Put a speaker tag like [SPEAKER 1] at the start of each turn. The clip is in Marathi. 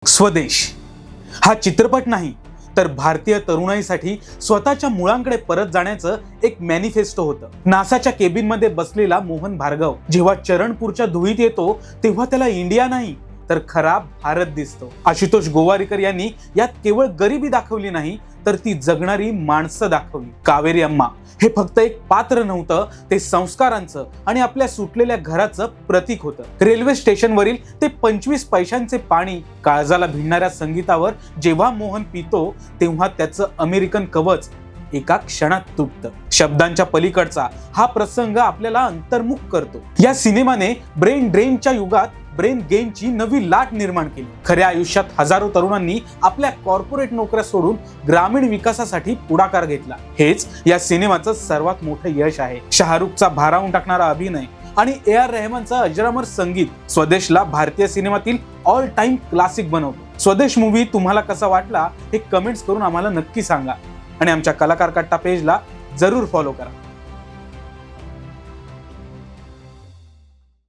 [SPEAKER 1] स्वदेश हा चित्रपट नाही तर भारतीय तरुणाईसाठी स्वतःच्या मुळांकडे परत जाण्याचं एक मॅनिफेस्टो होतं. नासाच्या केबिनमध्ये बसलेला मोहन भार्गव जेव्हा चरणपूरच्या धुळीत येतो तेव्हा त्याला इंडिया नाही तर खरा भारत दिसतो. आशुतोष गोवारीकर यांनी यात केवळ गरिबी दाखवली नाही तर ती जगणारी माणसं दाखवली. कावेरी अम्मा हे फक्त एक पात्र नव्हतं, ते संस्कारांचं आणि आपल्या सुटलेल्या घराचं प्रतीक होतं. रेल्वे स्टेशनवरील ते 25 पैशांचे पाणी काळजाला भिडणाऱ्या संगीतावर जेव्हा मोहन पितो तेव्हा त्याचं अमेरिकन कवच एका क्षणात तुटतं. शब्दांच्या पलीकडचा हा प्रसंग आपल्याला अंतर्मुख करतो. या सिनेमाने ब्रेन ड्रेनच्या युगात ब्रेन गेनची नवी लाट निर्माण केली. खऱ्या आयुष्यात हजारो तरुणांनी आपल्या कॉर्पोरेट नोकऱ्या सोडून ग्रामीण विकासासाठी पुढाकार घेतला. हेच या सिनेमाचं सर्वात मोठं यश आहे. शाहरुखचा भारावून टाकणारा अभिनय आणि AR रहमानचं अजरामर संगीत स्वदेशला भारतीय सिनेमातील ऑल टाइम क्लासिक बनवतो. स्वदेश मूवी तुम्हाला कसा वाटला हे कमेंट्स करून आम्हाला नक्की सांगा आणि आमच्या कलाकार कट्टा पेजला जरूर फॉलो करा.